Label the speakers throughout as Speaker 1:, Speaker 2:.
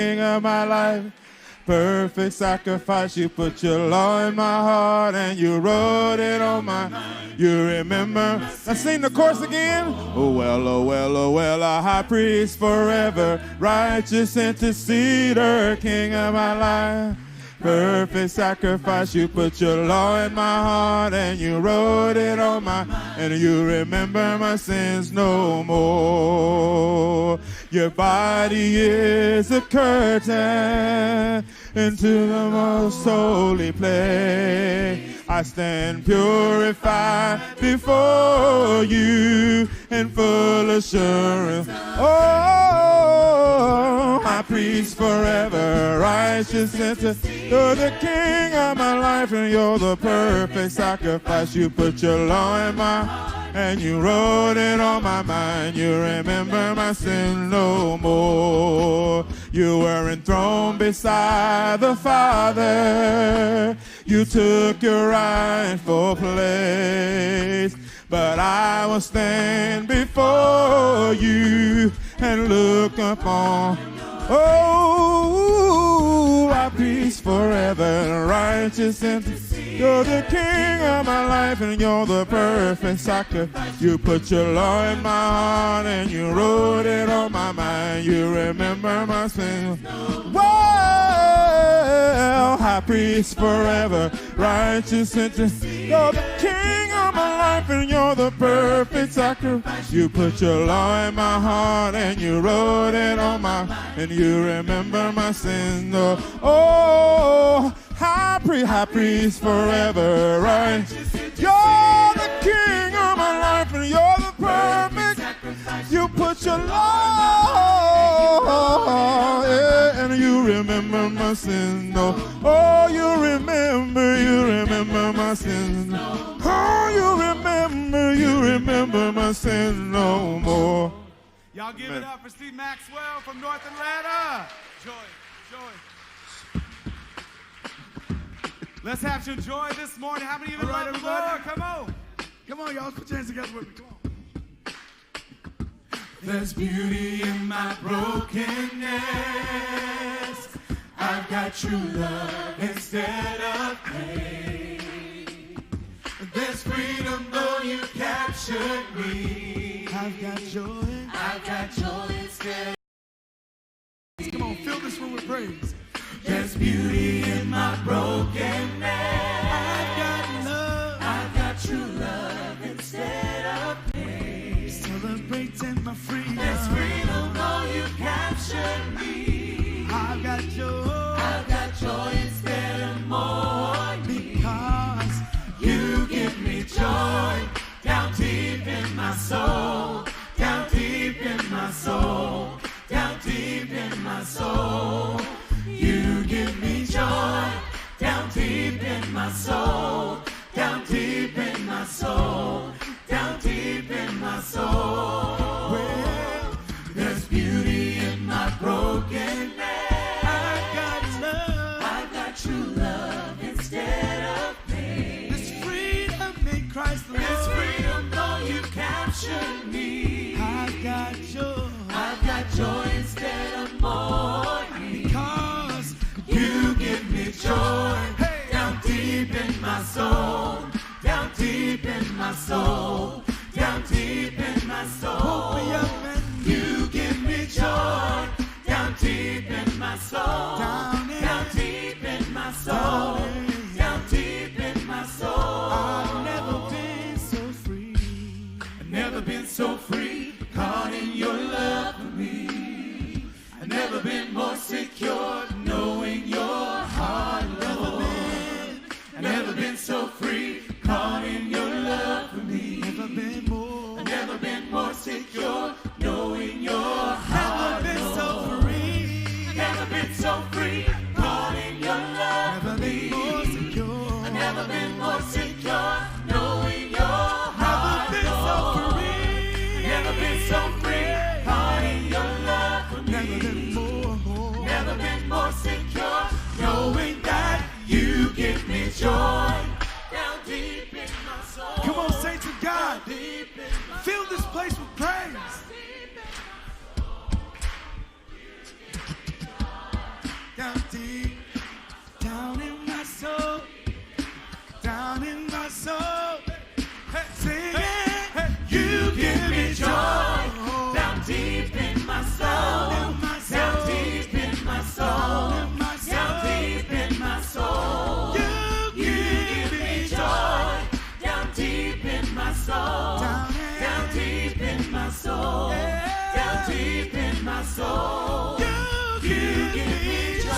Speaker 1: King of my life. Perfect sacrifice, you put your law in my heart and you wrote it on my mind. You remember. Let's sing the chorus again. Oh well, oh well, oh well, a high priest forever, righteous interceder, King of my life. Perfect sacrifice, you put your law in my heart and you wrote it on my mind. And you remember my sins no more. Your body is a curtain into the most holy place. I stand purified before you in full assurance. Oh, high priest forever, righteous intercessor. You're the King of my life and you're the perfect sacrifice. You put your law in my heart and you wrote it on my mind. You remember my sin no more. You were enthroned beside the Father. You took your rightful place. But I will stand before you and look upon. Oh, our peace forever, righteous and you're the King of my life and you're the perfect sacrifice. You put your law in my heart and you wrote it on my mind. You remember my sins. Well, high priest forever, righteous and you're the King of my life and you're the perfect sacrifice. You put your law in my heart and you wrote it on my mind. And you remember my sins. Oh, high priest forever, right? You're the King of my life and you're the perfect. You put your law, yeah, and you remember my sins. Oh, you remember my sins. Oh, you remember my sins no more.
Speaker 2: Y'all give it up for Steve Maxwell from North Atlanta. Joy. Let's have some joy this morning. How many of you love the Lord? Come on. Come on, y'all. Put your hands together with me. Come on. There's beauty in my brokenness. I've got true love instead of pain. There's freedom though you captured me. I've got joy instead of pain. Come on, fill this room with praise. There's beauty in my brokenness. I've got love. I've got true love instead of pain. Celebrating my freedom. There's freedom though you captured me. I've got joy instead of mourning. Because you give me joy down deep in my soul. Down deep in my soul. Down deep in my soul. You give me joy down deep in my soul, down deep in my soul, down deep in my soul. Well, there's beauty in my brokenness. I've got love, I've got true love instead of pain. This freedom in Christ the Lord. This freedom though you captured me. I've got joy instead of mourning. Because you give me joy down deep in my soul, down deep in my soul, down deep in my soul. You give me joy down deep in my soul, down deep in my soul, down deep in my soul. I've never been so free. I've never been so free, caught in your love for me. I've never been more secure, knowing your heart, Lord. I've never been so free, caught in your love for me. I've never been more secure, knowing your heart, Lord. Never been so free, caught in your love for me. I've never been more secure, knowing your heart, Lord. I've never been so free, caught in your love for me. down deep, down in my soul, down in my soul. Sing it. You give me joy down deep in my soul, down deep in my soul, down deep in my soul. You give me joy down deep in my soul, down deep in my soul, down deep in my soul. You give me joy.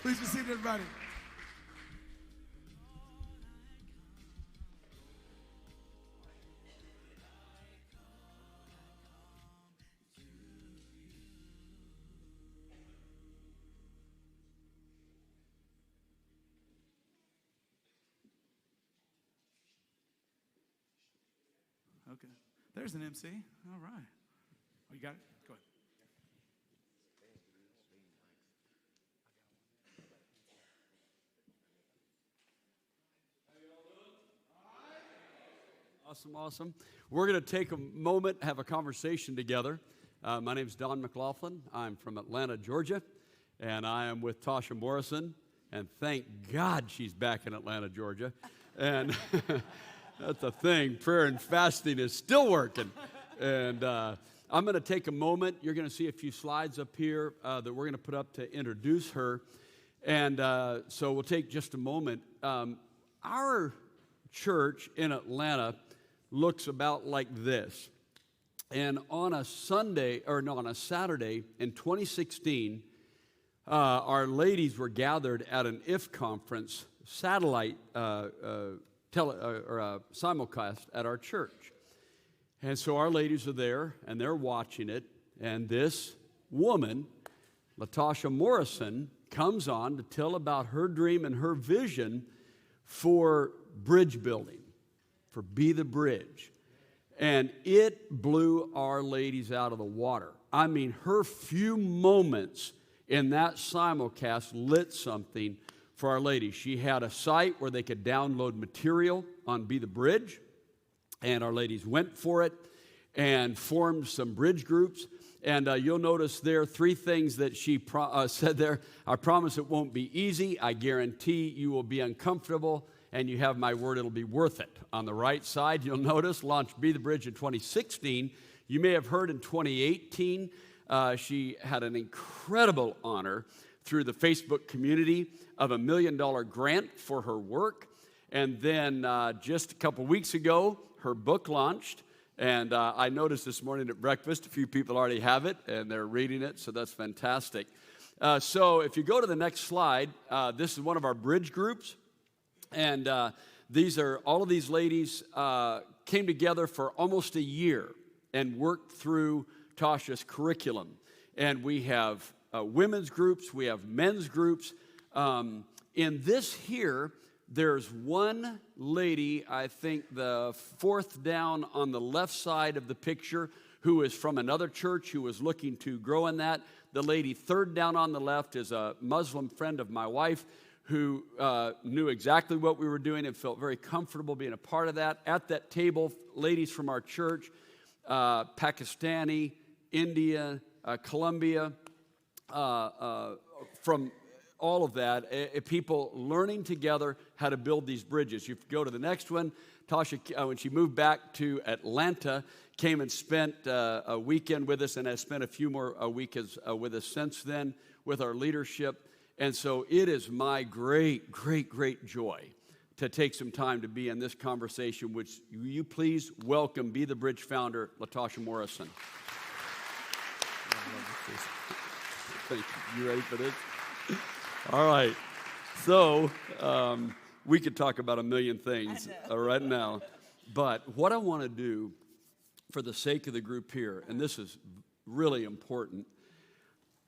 Speaker 2: Please be seated, everybody. Okay. There's an MC. All right. Oh, you got it? Go ahead.
Speaker 3: Awesome. We're going to take a moment, have a conversation together. My name is Don McLaughlin. I'm from Atlanta, Georgia, and I am with Tasha Morrison. And thank God she's back in Atlanta, Georgia. And that's the thing. Prayer and fasting is still working. And I'm going to take a moment. You're going to see a few slides up here that we're going to put up to introduce her. And so we'll take just a moment. Our church in Atlanta looks about like this. And on a Saturday in 2016, our ladies were gathered at an IF conference, satellite simulcast at our church. And so our ladies are there, and they're watching it, and this woman, Latasha Morrison, comes on to tell about her dream and her vision for bridge building, for Be the Bridge. And it blew our ladies out of the water. I mean, her few moments in that simulcast lit something for our ladies. She had a site where they could download material on Be the Bridge, and our ladies went for it and formed some bridge groups. And you'll notice there 3 things that she said there. I promise it won't be easy. I guarantee you will be uncomfortable, and you have my word, it'll be worth it. On the right side, you'll notice, launched Be the Bridge in 2016. You may have heard in 2018, she had an incredible honor through the Facebook community of $1 million grant for her work. And then just a couple weeks ago, her book launched. And I noticed this morning at breakfast, a few people already have it, and they're reading it, so that's fantastic. So if you go to the next slide, this is one of our bridge groups. And all of these ladies came together for almost a year and worked through Tasha's curriculum. And we have women's groups, we have men's groups. In this here, there's one lady, I think the 4th down on the left side of the picture, who is from another church who was looking to grow in that. The lady 3rd down on the left is a Muslim friend of my wife who knew exactly what we were doing and felt very comfortable being a part of that. At that table, ladies from our church, Pakistani, India, Colombia, from all of that, people learning together how to build these bridges. You go to the next one. Tasha, when she moved back to Atlanta, came and spent a weekend with us and has spent a few more weekends with us since then with our leadership. And so it is my great, great, great joy to take some time to be in this conversation. Would you please welcome Be the Bridge founder, Latasha Morrison. Thank you. You ready for this? All right. So we could talk about a million things right now. But what I want to do for the sake of the group here, and this is really important,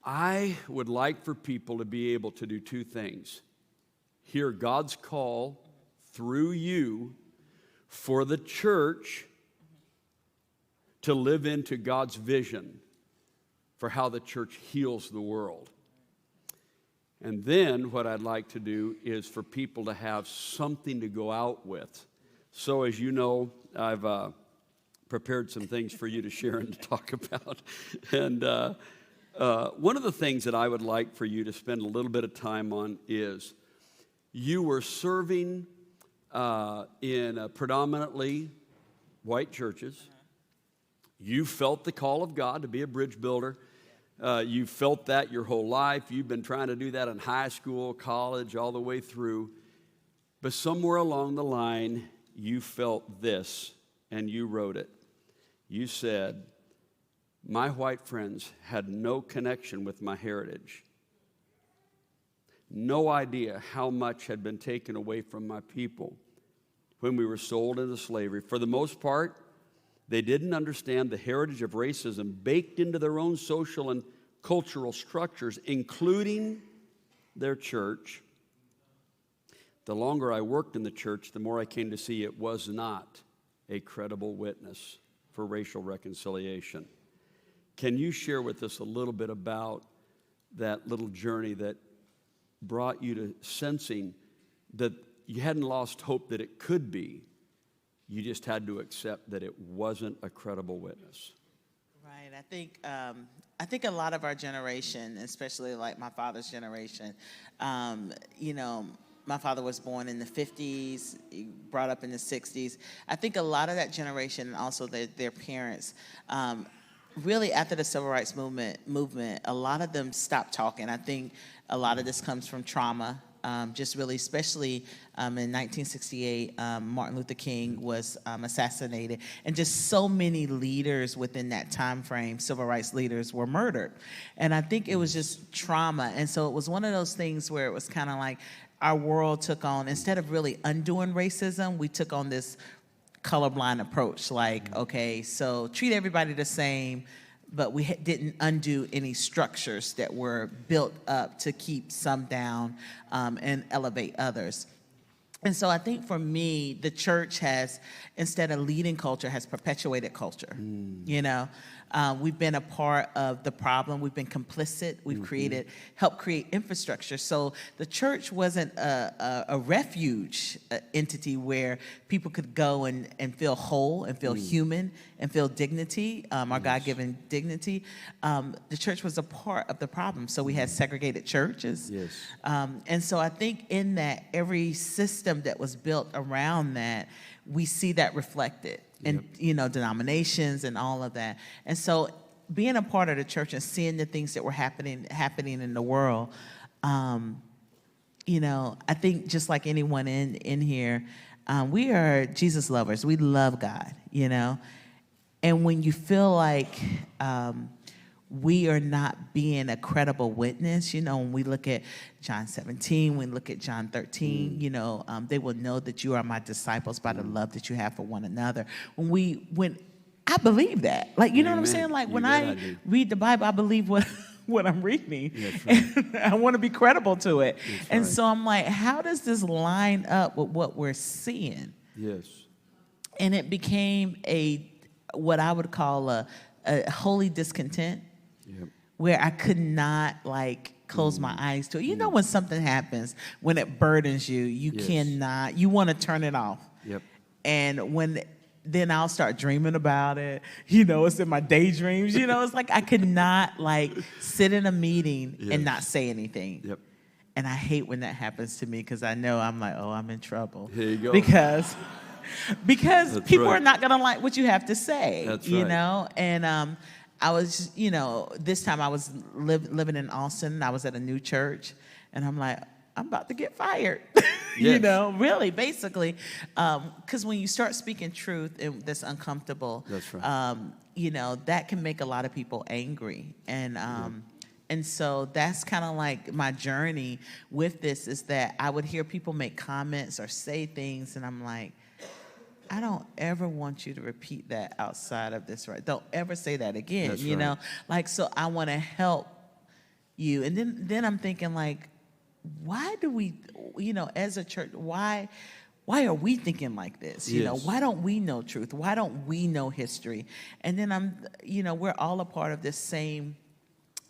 Speaker 3: I would like for people to be able to do 2 things. Hear God's call through you for the church to live into God's vision for how the church heals the world. And then what I'd like to do is for people to have something to go out with. So as you know, I've prepared some things for you to share and to talk about. And one of the things that I would like for you to spend a little bit of time on is you were serving in predominantly white churches. You felt the call of God to be a bridge builder. You felt that your whole life. You've been trying to do that in high school, college, all the way through. But somewhere along the line, you felt this, and you wrote it. You said, my white friends had no connection with my heritage. No idea how much had been taken away from my people when we were sold into slavery. For the most part, they didn't understand the heritage of racism baked into their own social and cultural structures, including their church. The longer I worked in the church, the more I came to see it was not a credible witness for racial reconciliation. Can you share with us a little bit about that little journey that brought you to sensing that you hadn't lost hope that it could be? You just had to accept that it wasn't a credible witness.
Speaker 4: Right. I think a lot of our generation, especially like my father's generation, my father was born in the 50s, brought up in the 60s. I think a lot of that generation and also their parents, really after the civil rights movement, a lot of them stopped talking. I think a lot of this comes from trauma. Just really, especially in 1968, Martin Luther King was assassinated, and just so many leaders within that time frame, civil rights leaders, were murdered. And I think it was just trauma. And so it was one of those things where it was kind of like our world took on, instead of really undoing racism, we took on this colorblind approach, like, okay, so treat everybody the same, but we didn't undo any structures that were built up to keep some down and elevate others. And so I think for me, the church has, instead of leading culture, has perpetuated culture. We've been a part of the problem. We've been complicit. We've helped create infrastructure. So the church wasn't a refuge entity where people could go and feel whole and feel human and feel dignity, our God-given dignity. The church was a part of the problem. So we had segregated churches.
Speaker 3: Yes.
Speaker 4: And so I think in that, every system that was built around that, we see that reflected in, denominations and all of that. And so being a part of the church and seeing the things that were happening in the world, I think just like anyone in here, we are Jesus lovers. We love God, And when you feel like we are not being a credible witness, when we look at John 17, when we look at John 13, they will know that you are my disciples by the love that you have for one another. When I believe that, like, you know what I'm saying? Like, when I read the Bible, I believe what I'm reading. Right. And I want to be credible to it. That's and right. So I'm like, how does this line up with what we're seeing?
Speaker 3: Yes.
Speaker 4: And it became what I would call a holy discontent. Yep. Where I could not close my eyes to it. You know, when something happens, when it burdens you, you cannot, you want to turn it off.
Speaker 3: Yep.
Speaker 4: And then I'll start dreaming about it. It's in my daydreams. It's like I could not sit in a meeting and not say anything. Yep. And I hate when that happens to me because I know I'm like, oh, I'm in trouble.
Speaker 3: Here you go.
Speaker 4: Because
Speaker 3: That's
Speaker 4: people
Speaker 3: right.
Speaker 4: are not going to like what you have to say.
Speaker 3: That's right.
Speaker 4: And I was, this time I was living in Austin. I was at a new church, and I'm like, I'm about to get fired.
Speaker 3: Yes.
Speaker 4: Really, basically, because when you start speaking truth that's uncomfortable,
Speaker 3: that's right.
Speaker 4: That can make a lot of people angry, and so that's kind of like my journey with this, is that I would hear people make comments or say things, and I'm like, I don't ever want you to repeat that outside of this, right? Don't ever say that again,
Speaker 3: That's
Speaker 4: you know?
Speaker 3: right.
Speaker 4: So I want to help you. And then I'm thinking, why do we, as a church, why are we thinking like this? Why don't we know truth? Why don't we know history? And then we're all a part of this same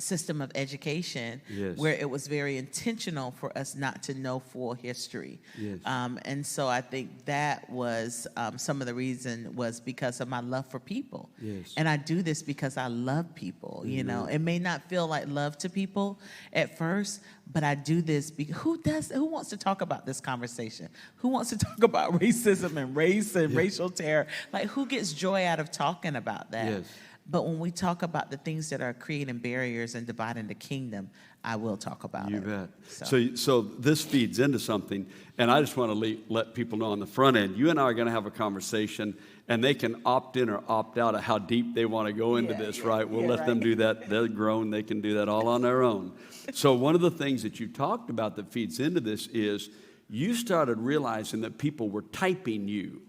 Speaker 4: system of education
Speaker 3: Yes.
Speaker 4: where it was very intentional for us not to know full history.
Speaker 3: Yes.
Speaker 4: And so I think that was some of the reason was because of my love for people.
Speaker 3: Yes.
Speaker 4: And I do this because I love people, you know. It may not feel like love to people at first, but I do this because who wants to talk about this conversation? Who wants to talk about racism and race and racial terror? Like, who gets joy out of talking about that?
Speaker 3: Yes.
Speaker 4: But when we talk about the things that are creating barriers and dividing the kingdom, I will talk about
Speaker 3: You
Speaker 4: it.
Speaker 3: bet.
Speaker 4: So.
Speaker 3: So this feeds into something, and I just want to let people know on the front end, you and I are going to have a conversation, and they can opt in or opt out of how deep they want to go into this, right? We'll let them do that. They're grown. They can do that all on their own. So one of the things that you talked about that feeds into this is you started realizing that people were typing you,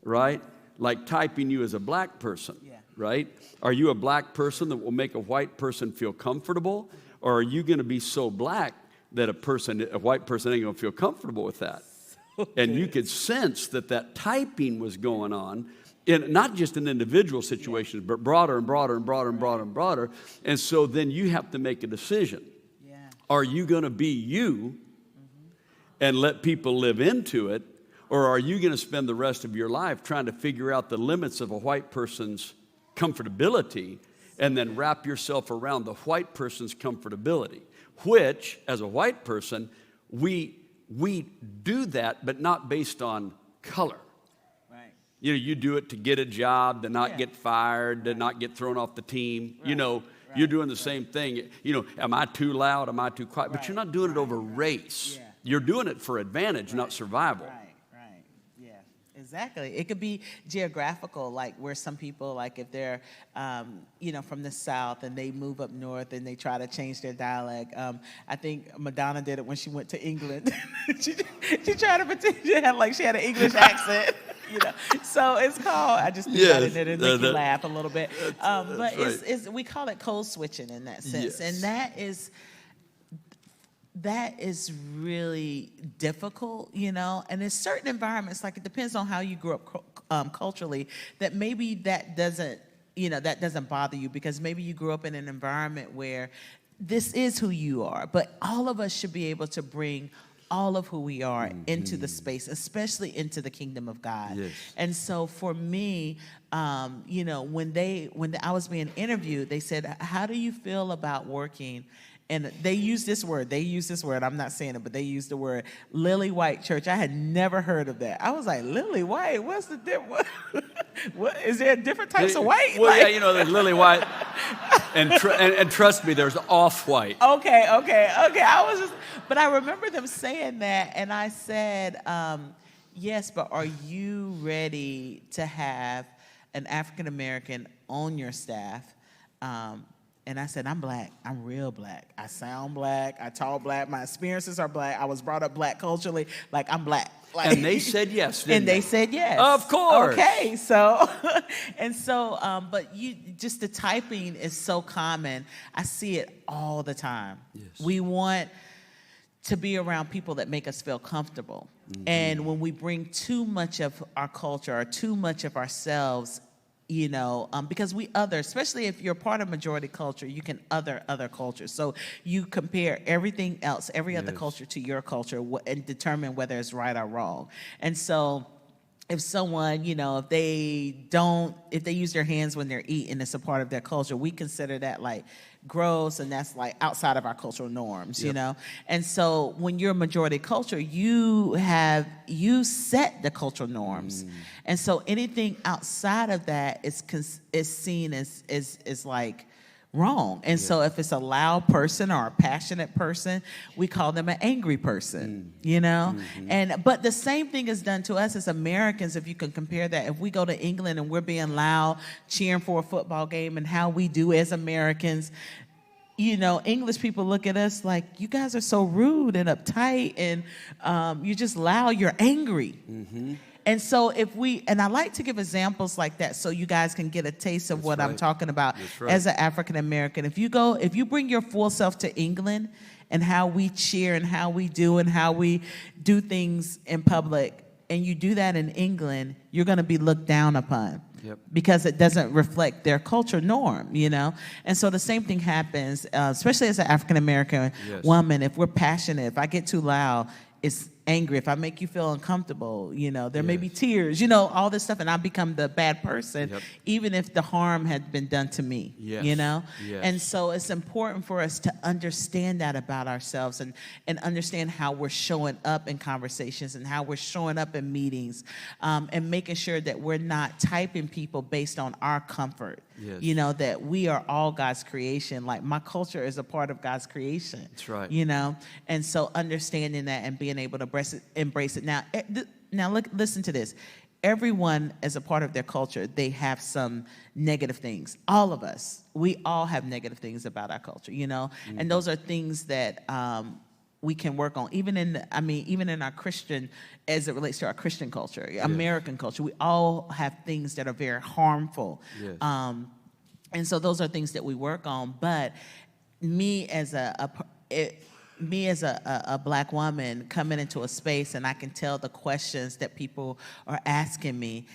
Speaker 3: right? Like typing you as a black person. Right? Are you a black person that will make a white person feel comfortable? Or are you going to be so black that a white person ain't going to feel comfortable with that? And you could sense that typing was going on, in not just in individual situations, but broader and broader and broader and broader and broader. And so then you have to make a decision. Are you going to be you and let people live into it? Or are you going to spend the rest of your life trying to figure out the limits of a white person's comfortability and then wrap yourself around the white person's comfortability, which, as a white person, we do that, but not based on color.
Speaker 4: Right.
Speaker 3: You know, you do it to get a job, to not get fired, to not get thrown off the team. Right. You know, you're doing the same thing. You know, am I too loud? Am I too quiet? But you're not doing it over race.
Speaker 4: Yeah.
Speaker 3: You're doing it for advantage, not survival.
Speaker 4: Right. Exactly. It could be geographical, like where some people, like if they're, you know, from the South and they move up north and they try to change their dialect. I think Madonna did it when she went to England. she tried to pretend she had an English accent. You know, so it's called. I just threw that in there to make you laugh a little bit. But
Speaker 3: right.
Speaker 4: it's we call it code switching in that sense, and that is really difficult, you know, and in certain environments, like it depends on how you grew up culturally, that maybe that doesn't bother you because maybe you grew up in an environment where this is who you are, but all of us should be able to bring all of who we are into the space, especially into the kingdom of God.
Speaker 3: Yes.
Speaker 4: And so for me, you know, when I was being interviewed, they said, how do you feel about working? And they use this word. I'm not saying it, but they used the word Lily White Church. I had never heard of that. I was like, Lily White? What's the difference? What is there different types of white?
Speaker 3: Well, yeah, you know, there's Lily White, and trust me, there's off-white.
Speaker 4: Okay. But I remember them saying that, and I said, yes, but are you ready to have an African American on your staff? And I said, I'm black. I'm real black. I sound black. I talk black. My experiences are black. I was brought up black culturally. Like, I'm black. Like,
Speaker 3: And they said yes, didn't
Speaker 4: and they said yes.
Speaker 3: Of course.
Speaker 4: Okay, so, but just the typing is so common. I see it all the time.
Speaker 3: Yes.
Speaker 4: We want to be around people that make us feel comfortable. And when we bring too much of our culture or too much of ourselves, you know, because we other, especially if you're part of majority culture, you can other cultures. So you compare everything else, every other culture to your culture and determine whether it's right or wrong. And so if someone, you know, if they use their hands when they're eating, it's a part of their culture, we consider that like gross, and that's like outside of our cultural norms, you know? And so when you're a majority culture, you set the cultural norms. And so anything outside of that is seen as like wrong. And so if it's a loud person or a passionate person, we call them an angry person, you know? But the same thing is done to us as Americans, if you can compare that. If we go to England and we're being loud, cheering for a football game, and how we do as Americans, you know, English people look at us like, you guys are so rude and uptight, and you're just loud, you're angry. And so and I like to give examples like that so you guys can get a taste of what I'm talking about as an African American. If you bring your full self to England and how we cheer and how we do and how we do things in public, and you do that in England, you're going to be looked down upon. because it doesn't reflect their culture norm, And so the same thing happens, especially as an African-American woman. If we're passionate, if I get too loud, it's angry. If I make you feel uncomfortable, there may be tears, all this stuff, and I become the bad person, even if the harm had been done to me, And so it's important for us to understand that about ourselves and understand how we're showing up in conversations and how we're showing up in meetings, and making sure that we're not typing people based on our comfort. That we are all God's creation. Like, my culture is a part of God's creation.
Speaker 3: That's right.
Speaker 4: And so understanding that and being able to embrace it. Now look, listen to this. Everyone, as a part of their culture, they have some negative things. All of us, we all have negative things about our culture, And those are things that we can work on. Even in our Christian, as it relates to our Christian culture, American culture, we all have things that are very harmful. And so those are things that we work on. But me as a Black woman coming into a space, and I can tell the questions that people are asking me,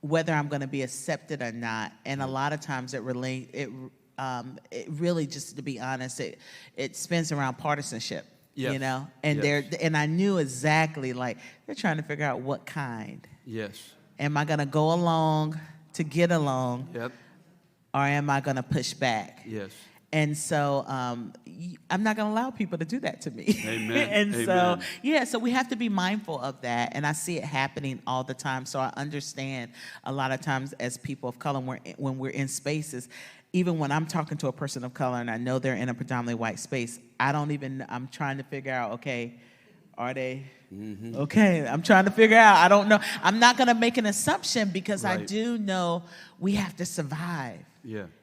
Speaker 4: whether I'm going to be accepted or not. And a lot of times it really, just to be honest, it spins around partisanship. And I knew exactly, like, they're trying to figure out what kind. Am I going to go along to get along? Or am I going to push back? And so I'm not going to allow people to do that to me.
Speaker 3: Amen.
Speaker 4: So we have to be mindful of that. And I see it happening all the time. So I understand a lot of times as people of color, when we're in spaces, even when I'm talking to a person of color and I know they're in a predominantly white space, I'm trying to figure out, okay, are they? Okay, I'm trying to figure out. I don't know. I'm not going to make an assumption because I do know we have to survive.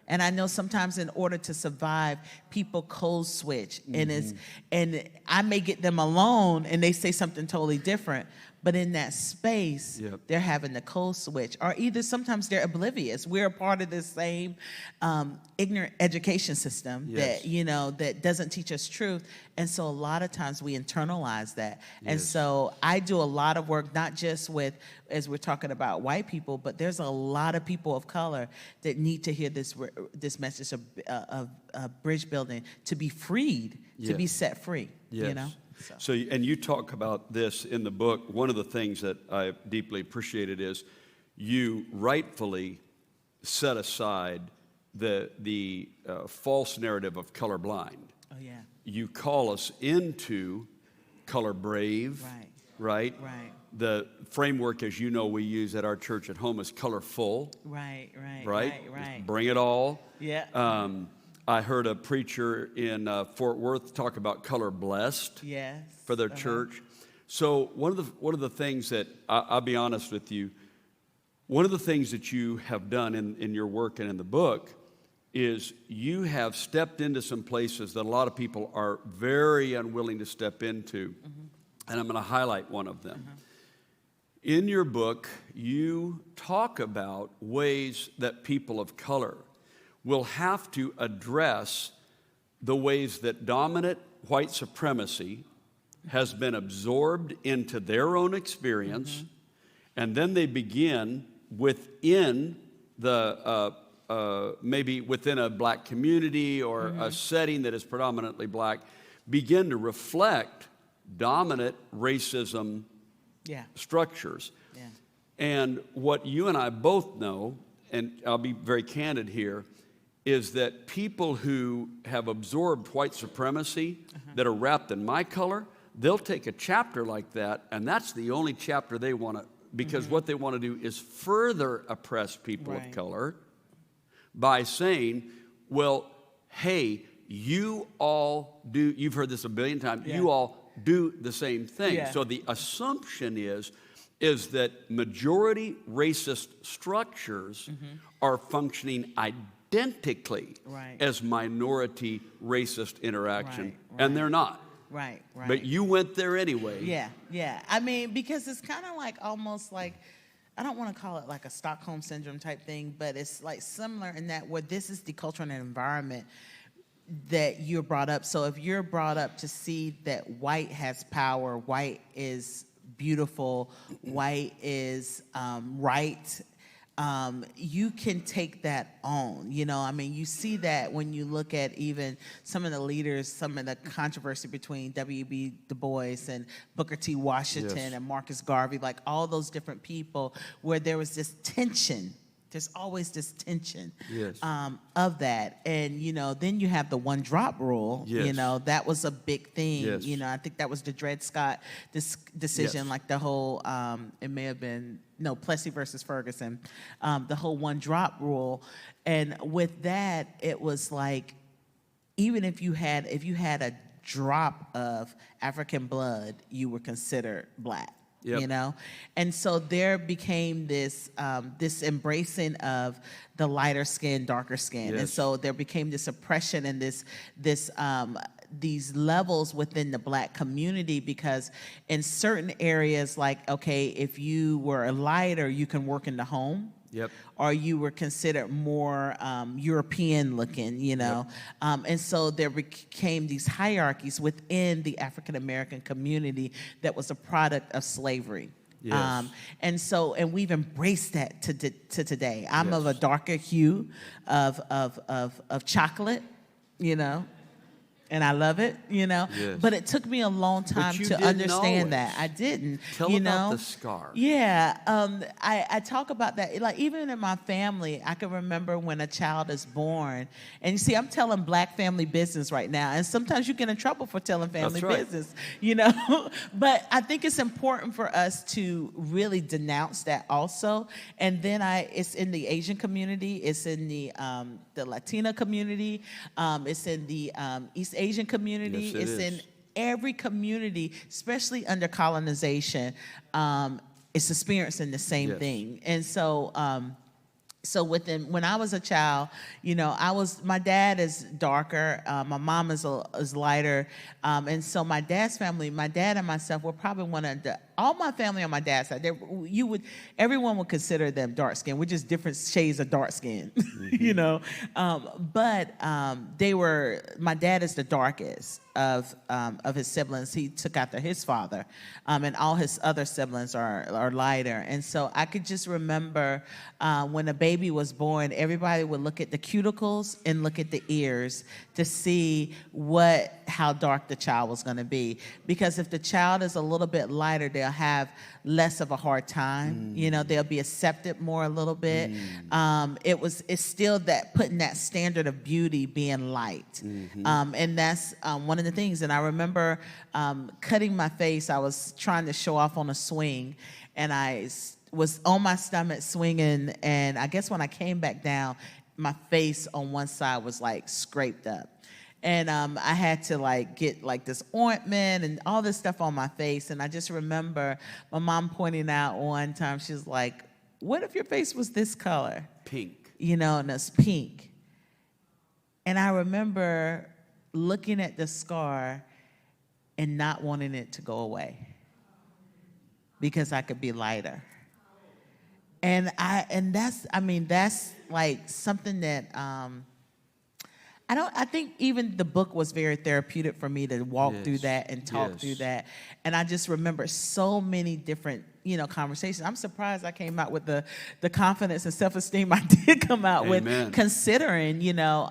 Speaker 4: And I know sometimes in order to survive, people code switch, and I may get them alone and they say something totally different. But in that space, they're having the code switch, or either sometimes they're oblivious. We're a part of the same ignorant education system that doesn't teach us truth, and so a lot of times we internalize that. And so I do a lot of work, not just with, as we're talking about white people, but there's a lot of people of color that need to hear this message of bridge building, to be freed, to be set free.
Speaker 3: So, and you talk about this in the book. One of the things that I deeply appreciated is you rightfully set aside the false narrative of colorblind.
Speaker 4: Oh, yeah.
Speaker 3: You call us into color brave, right? The framework, as you know, we use at our church at home is colorful. Right? Bring it all. I heard a preacher in Fort Worth talk about color blessed for their church. So one of the things that I'll be honest with you, one of the things that you have done in your work and in the book is you have stepped into some places that a lot of people are very unwilling to step into, and I'm going to highlight one of them. In your book, you talk about ways that people of color will have to address the ways that dominant white supremacy has been absorbed into their own experience, and then they begin within the maybe within a black community or a setting that is predominantly black, begin to reflect dominant racism structures. And what you and I both know, and I'll be very candid here, is that people who have absorbed white supremacy that are wrapped in my color, they'll take a chapter like that, and that's the only chapter they want to, because what they want to do is further oppress people of color by saying, well, hey, you all do, you've heard this a billion times, you all do the same thing. So the assumption is that majority racist structures are functioning identically as minority racist interaction, and they're not. But you went there anyway.
Speaker 4: I mean, because it's kind of like almost like, I don't want to call it like a Stockholm syndrome type thing, but it's like similar in that where this is the culture and environment that you're brought up. So if you're brought up to see that white has power, white is beautiful, white is right, you can take that on. You know, I mean, you see that when you look at even some of the leaders, some of the controversy between W.B. Du Bois and Booker T. Washington
Speaker 3: Yes.
Speaker 4: and Marcus Garvey, like all those different people where there was this tension. There's always this tension
Speaker 3: Yes.
Speaker 4: of that. And, you know, then you have the one drop rule.
Speaker 3: Yes.
Speaker 4: You know, that was a big thing.
Speaker 3: Yes.
Speaker 4: You know, I think that was the Dred Scott decision,
Speaker 3: Yes.
Speaker 4: like the whole, it may have been, no, Plessy versus Ferguson, the whole one drop rule. And with that, it was like, even if you had a drop of African blood, you were considered black.
Speaker 3: Yep.
Speaker 4: You know, and so there became this this embracing of the lighter skin, darker skin, and
Speaker 3: Yes.
Speaker 4: so there became this oppression and these levels within the black community, because in certain areas, like, okay, if you were a lighter, you can work in the home.
Speaker 3: Yep.
Speaker 4: Or you were considered more European looking, you know. And so there became these hierarchies within the African American community that was a product of slavery.
Speaker 3: Yes.
Speaker 4: And we've embraced that to today. I'm
Speaker 3: Yes.
Speaker 4: of a darker hue of chocolate, you know. And I love it, you know.
Speaker 3: Yes.
Speaker 4: But it took me a long time
Speaker 3: you
Speaker 4: to
Speaker 3: didn't
Speaker 4: understand
Speaker 3: always.
Speaker 4: that. I didn't.
Speaker 3: Tell
Speaker 4: you
Speaker 3: about
Speaker 4: know?
Speaker 3: the scar.
Speaker 4: Yeah, I talk about that. Like, even in my family, I can remember when a child is born. And you see, I'm telling black family business right now. And sometimes you get in trouble for telling family
Speaker 3: That's right.
Speaker 4: business, you know. But I think it's important for us to really denounce that also. And then it's in the Asian community. It's in the Latina community. It's in the East Asian community.
Speaker 3: Yes, it
Speaker 4: It's
Speaker 3: is.
Speaker 4: in every community, especially under colonization, is experiencing the same
Speaker 3: Yes.
Speaker 4: thing. And so, when I was a child, you know, my dad is darker, my mom is lighter, and so my dad's family, my dad and myself were probably all my family on my dad's side, everyone would consider them dark skinned. We're just different shades of dark skin, you know. But my dad is the darkest of his siblings. He took after his father, and all his other siblings are lighter. And so I could just remember when a baby was born, everybody would look at the cuticles and look at the ears to see how dark the child was going to be. Because if the child is a little bit lighter, they'll have less of a hard time. You know, they'll be accepted more a little bit. It's still that putting that standard of beauty being light. And that's one of the things. And I remember cutting my face. I was trying to show off on a swing, and I was on my stomach swinging, and I guess when I came back down, my face on one side was like scraped up. And I had to like get like this ointment and all this stuff on my face. And I just remember my mom pointing out one time, she was like, what if your face was this color?
Speaker 3: Pink.
Speaker 4: You know, and it's pink. And I remember looking at the scar and not wanting it to go away because I could be lighter. And that's like something that I think even the book was very therapeutic for me to walk
Speaker 3: Yes.
Speaker 4: through that and talk
Speaker 3: Yes.
Speaker 4: through that. And I just remember so many different, you know, conversations. I'm surprised I came out with the confidence and self-esteem I did come out
Speaker 3: Amen.
Speaker 4: with, considering, you know,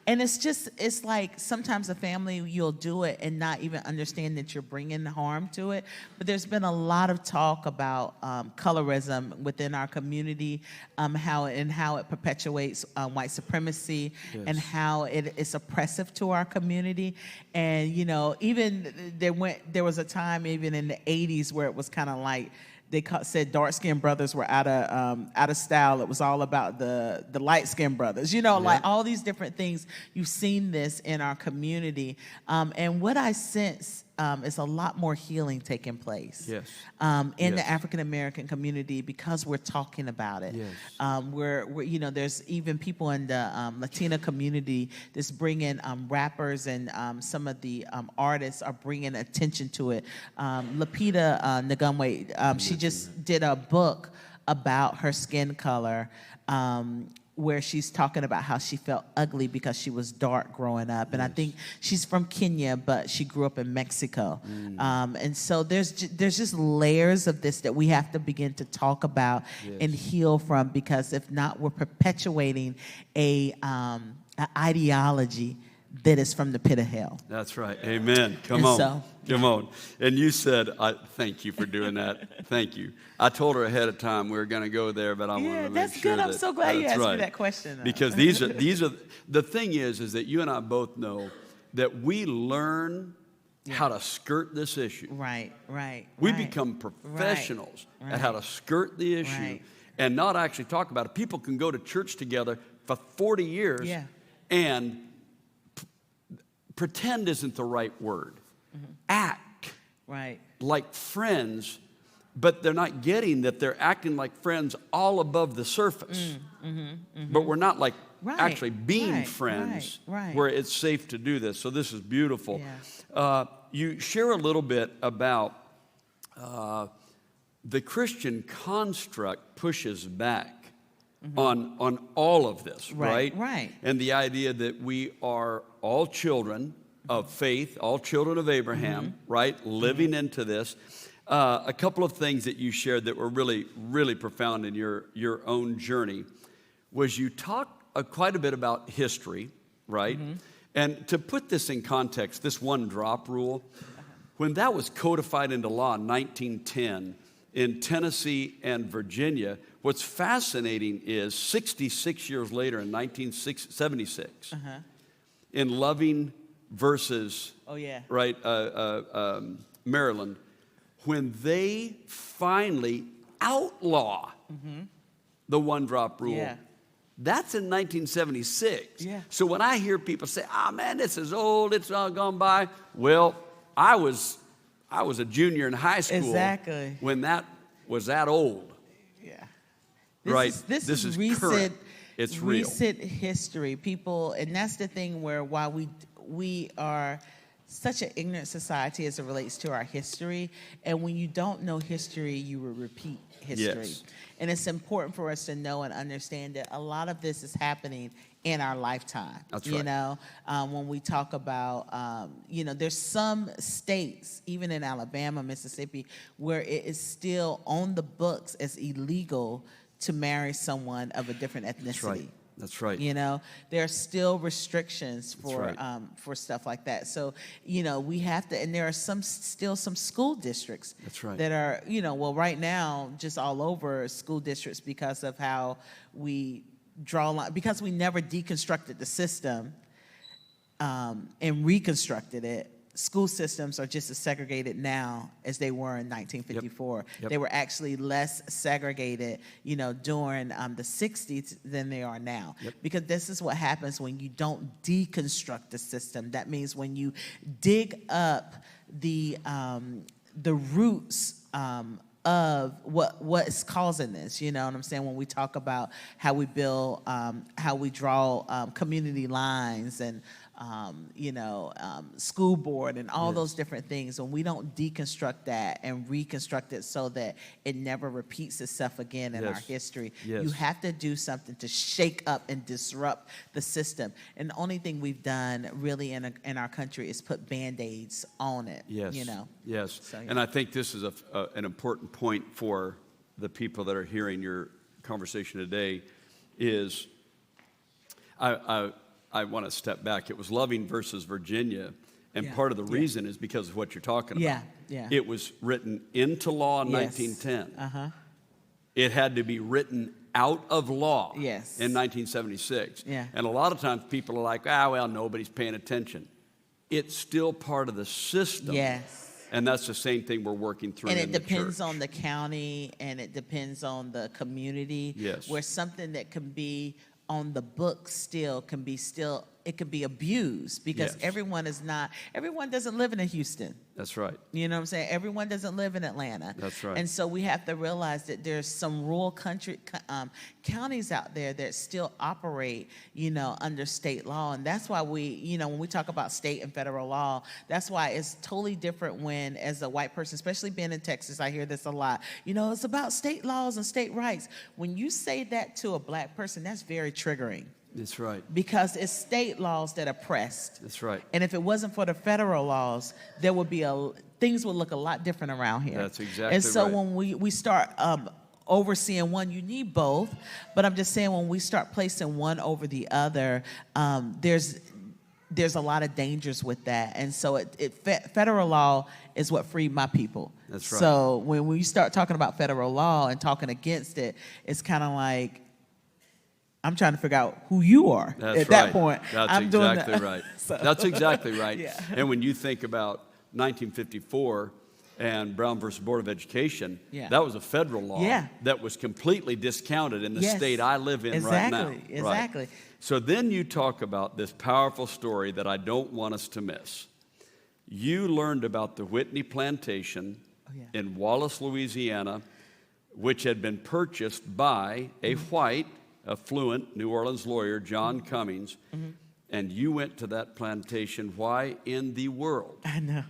Speaker 4: and it's like sometimes a family, you'll do it and not even understand that you're bringing harm to it. But there's been a lot of talk about colorism within our community, how it perpetuates white supremacy,
Speaker 3: Yes.
Speaker 4: and how it's oppressive to our community. And, you know, even there was a time even in the 80s where it was kind of like said dark-skinned brothers were out of style. It was all about the light-skinned brothers. You know, like all these different things. You've seen this in our community. And what I sense is a lot more healing taking place
Speaker 3: Yes.
Speaker 4: in the
Speaker 3: Yes.
Speaker 4: African-American community because we're talking about it.
Speaker 3: Yes.
Speaker 4: We're you know, there's even people in the Latina community that's bringing rappers and some of the artists are bringing attention to it. Lupita Nyong'o, she just did a book about her skin color where she's talking about how she felt ugly because she was dark growing up. And I think she's from Kenya, but she grew up in Mexico. And so there's just layers of this that we have to begin to talk about and heal from, because if not, we're perpetuating an ideology that is from the pit of hell.
Speaker 3: That's right. Amen. Come on. And you said, thank you for doing that. Thank you. I told her ahead of time we were going to go there, but I wanted to make
Speaker 4: that's
Speaker 3: sure
Speaker 4: good. I'm so glad you asked me that question.
Speaker 3: Because these are the thing is that you and I both know that we learn how to skirt this issue.
Speaker 4: Right.
Speaker 3: We become professionals at how to skirt the issue and not actually talk about it. People can go to church together for 40 years and pretend isn't the right word. Act like friends, but they're not getting that they're acting like friends all above the surface. But we're not like actually being friends where it's safe to do this. So this is beautiful. You share a little bit about the Christian construct pushes back on all of this, right? And the idea that we are all children of faith, all children of Abraham, right? Living into this. A couple of things that you shared that were really, really profound in your own journey was you talked quite a bit about history, right? And to put this in context, this one drop rule, when that was codified into law in 1910 in Tennessee and Virginia, what's fascinating is 66 years later in 1976, in Loving versus Maryland, when they finally outlaw the one drop rule, that's in 1976. So when I hear people say, man, this is old, it's all gone by. Well, I was a junior in high school when that was that old. This is recent, current. It's real.
Speaker 4: Recent history. People, and that's the thing why we are such an ignorant society as it relates to our history. And when you don't know history, you will repeat history. And it's important for us to know and understand that a lot of this is happening in our lifetime. You know, when we talk about, there's some states, even in Alabama, Mississippi, where it is still on the books as illegal to marry someone of a different ethnicity.
Speaker 3: That's right.
Speaker 4: You know, there are still restrictions for stuff like that. So, we have to, and there are still some school districts that are, right now, just all over school districts because of how we draw a line, because we never deconstructed the system and reconstructed it. School systems are just as segregated now as they were in 1954. They were actually less segregated, during the 60s than they are now. Because this is what happens when you don't deconstruct the system. That means when you dig up the roots of what is causing this, you know what I'm saying? When we talk about how we build, how we draw community lines and school board and all those different things, when we don't deconstruct that and reconstruct it so that it never repeats itself again in our history, you have to do something to shake up and disrupt the system. And the only thing we've done really in our country is put Band-Aids on it. So,
Speaker 3: and I think this is an important point for the people that are hearing your conversation today is I want to step back. It was Loving versus Virginia, and part of the reason is because of what you're talking about. It was written into law in 1910. It had to be written out of law in 1976. And a lot of times people are like, nobody's paying attention. It's still part of the system. And that's the same thing we're working through.
Speaker 4: And it depends on the county, and it depends on the community. Where something that can be on the book still can be still it could be abused because
Speaker 3: Yes.
Speaker 4: everyone doesn't live in Houston.
Speaker 3: That's right.
Speaker 4: You know what I'm saying? Everyone doesn't live in Atlanta.
Speaker 3: That's right.
Speaker 4: And so we have to realize that there's some rural counties out there that still operate, under state law. And that's why when we talk about state and federal law, that's why it's totally different when, as a white person, especially being in Texas, I hear this a lot. It's about state laws and state rights. When you say that to a black person, that's very triggering.
Speaker 3: That's right.
Speaker 4: Because it's state laws that oppressed.
Speaker 3: That's right.
Speaker 4: And if it wasn't for the federal laws, there would be things would look a lot different around here.
Speaker 3: That's exactly
Speaker 4: And so
Speaker 3: right.
Speaker 4: when we start overseeing one, you need both. But I'm just saying, when we start placing one over the other, there's a lot of dangers with that. And so federal law is what freed my people.
Speaker 3: That's right.
Speaker 4: So when we start talking about federal law and talking against it, it's kind of like, I'm trying to figure out who you are at that point.
Speaker 3: That's
Speaker 4: I'm
Speaker 3: exactly
Speaker 4: doing
Speaker 3: right.
Speaker 4: So.
Speaker 3: That's exactly right.
Speaker 4: Yeah.
Speaker 3: And when you think about 1954 and Brown versus Board of Education, that was a federal law that was completely discounted in the state I live in right now.
Speaker 4: Exactly.
Speaker 3: Right. So then you talk about this powerful story that I don't want us to miss. You learned about the Whitney Plantation in Wallace, Louisiana, which had been purchased by a white, affluent New Orleans lawyer, John Cummings, and you went to that plantation. Why in the world
Speaker 4: I know.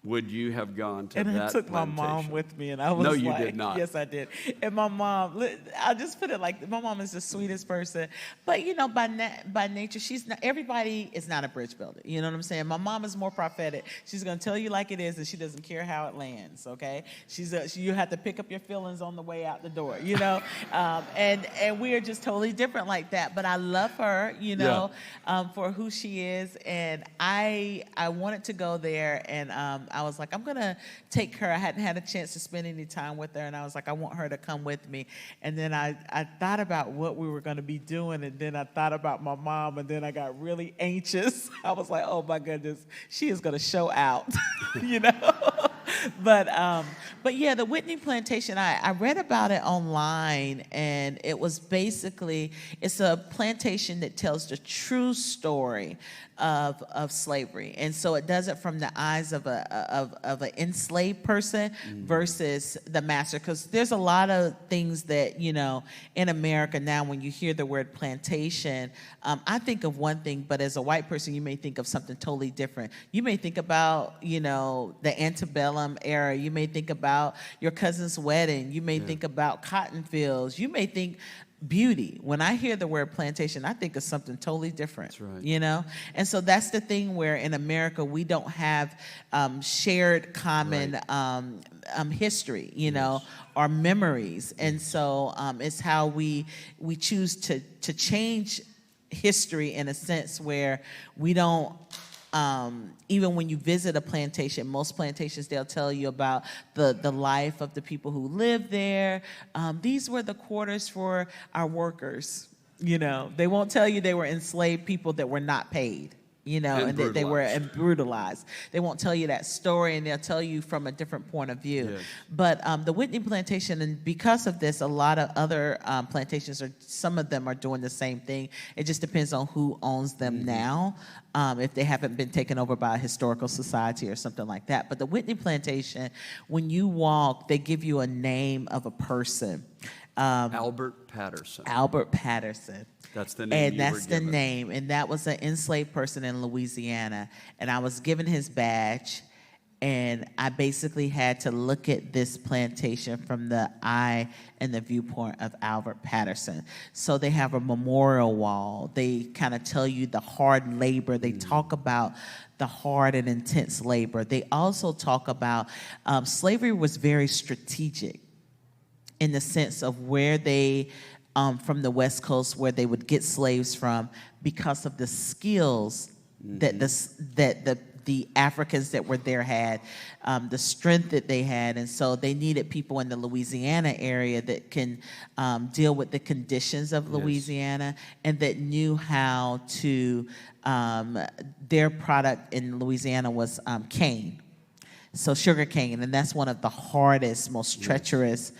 Speaker 3: would you have gone to
Speaker 4: And
Speaker 3: that
Speaker 4: I took
Speaker 3: plantation?
Speaker 4: my mom with me, and I was
Speaker 3: No,
Speaker 4: like,
Speaker 3: you did not.
Speaker 4: Yes, I did. And my mom, I'll just put it like, my mom is the sweetest person. But, by nature, everybody is not a bridge builder. You know what I'm saying? My mom is more prophetic. She's going to tell you like it is, and she doesn't care how it lands, okay? You have to pick up your feelings on the way out the door, and we are just totally different like that. But I love her, for who she is. And I wanted to go there, and I was like, I'm going to take her. I hadn't had a chance to spend any time with her, and I was like, I want her to come with me. And then I thought about what we were going to be doing, and then I thought about my mom, and then I got really anxious. I was like, oh, my goodness, she is going to show out, But yeah, the Whitney Plantation, I read about it online, and it was basically, it's a plantation that tells the true story of slavery. And so it does it from the eyes of an enslaved person versus the master. Because there's a lot of things that, in America now, when you hear the word plantation, I think of one thing, but as a white person, you may think of something totally different. You may think about, the antebellum era. You may think about your cousin's wedding. You may think about cotton fields. You may think beauty. When I hear the word plantation, I think of something totally different.
Speaker 3: That's right.
Speaker 4: And so that's the thing where in America we don't have shared common history, or memories. And so it's how we choose to change history in a sense where we don't. Even when you visit a plantation, most plantations, they'll tell you about the life of the people who live there. These were the quarters for our workers. They won't tell you they were enslaved people that were not paid. And that they were brutalized. They won't tell you that story, and they'll tell you from a different point of view.
Speaker 3: Yes.
Speaker 4: But the Whitney Plantation, and because of this, a lot of other plantations, some of them are doing the same thing. It just depends on who owns them now, if they haven't been taken over by a historical society or something like that. But the Whitney Plantation, when you walk, they give you a name of a person.
Speaker 3: Albert Patterson.
Speaker 4: Albert Patterson.
Speaker 3: That's the name.
Speaker 4: And that's the name. And that was an enslaved person in Louisiana. And I was given his badge. And I basically had to look at this plantation from the eye and the viewpoint of Albert Patterson. So they have a memorial wall. They kind of tell you the hard labor. They talk about the hard and intense labor. They also talk about slavery was very strategic in the sense of where they, from the West Coast, where they would get slaves from because of the skills that the Africans that were there had, the strength that they had. And so they needed people in the Louisiana area that can deal with the conditions of Louisiana and that knew how to, their product in Louisiana was cane. So sugar cane, and that's one of the hardest, most treacherous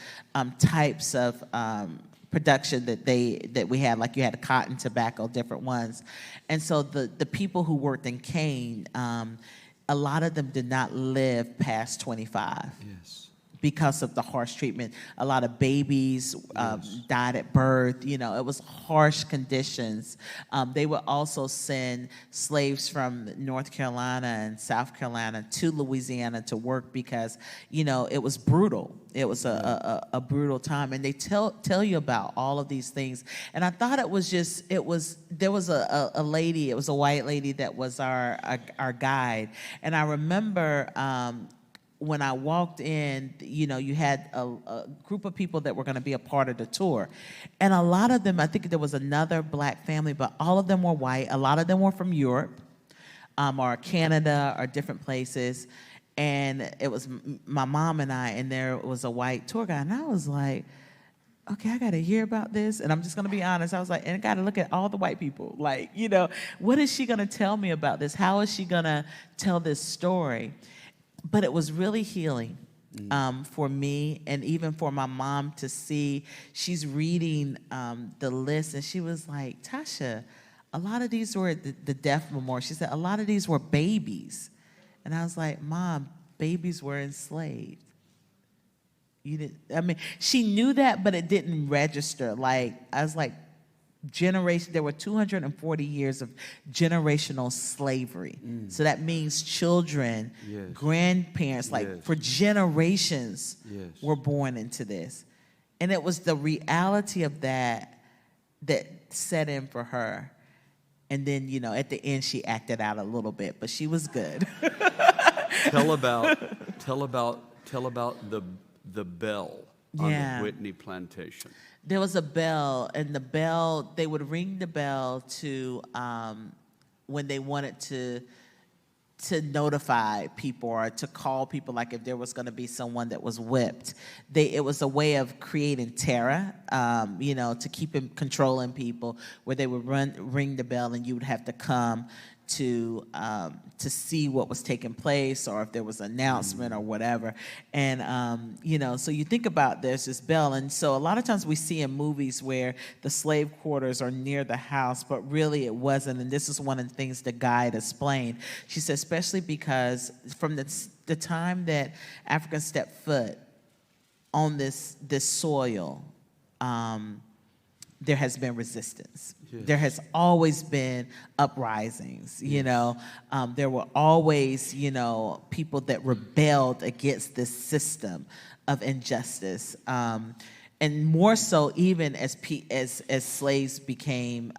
Speaker 4: types of production that we had, like you had cotton, tobacco, different ones. And so the people who worked in cane, a lot of them did not live past 25.
Speaker 3: Yes.
Speaker 4: Because of the harsh treatment. A lot of babies died at birth. You know, it was harsh conditions. They would also send slaves from North Carolina and South Carolina to Louisiana to work because, you know, it was brutal. It was a brutal time. And they tell you about all of these things. And I thought there was a lady, it was a white lady that was our guide. And I remember when I walked in, you know, you had a group of people that were going to be a part of the tour. And a lot of them, I think there was another black family, but all of them were white. A lot of them were from Europe or Canada or different places. And it was my mom and I, and there was a white tour guide. And I was like, okay, I got to hear about this. And I'm just going to be honest. I was like, and I got to look at all the white people. Like, you know, what is she going to tell me about this? How is she going to tell this story? But it was really healing for me and even for my mom to see. She's reading the list, and she was like, Tasha, a lot of these were the death memorial. She said, a lot of these were babies. And I was like, Mom, babies were enslaved. You didn't, I mean, she knew that, but it didn't register. Like, I was like, there were 240 years of generational slavery. So that means children, grandparents, like for generations were born into this. And it was the reality of that set in for her. And then, you know, at the end she acted out a little bit, but she was good.
Speaker 3: Tell about the bell on the Whitney plantation.
Speaker 4: There was a bell, and the bell, they would ring the bell to when they wanted to notify people or to call people, like if there was going to be someone that was whipped. It was a way of creating terror, you know, to keep controlling people, where they would ring the bell and you would have to come to see what was taking place, or if there was an announcement or whatever. And, you know, so you think about there's this bell. And so a lot of times we see in movies where the slave quarters are near the house, but really it wasn't. And this is one of the things the guide explained. She said, especially because from the time that Africans stepped foot on this soil, there has been resistance. Yes. There has always been uprisings, you know. There were always, you know, people that rebelled against this system of injustice. And more so even as slaves became,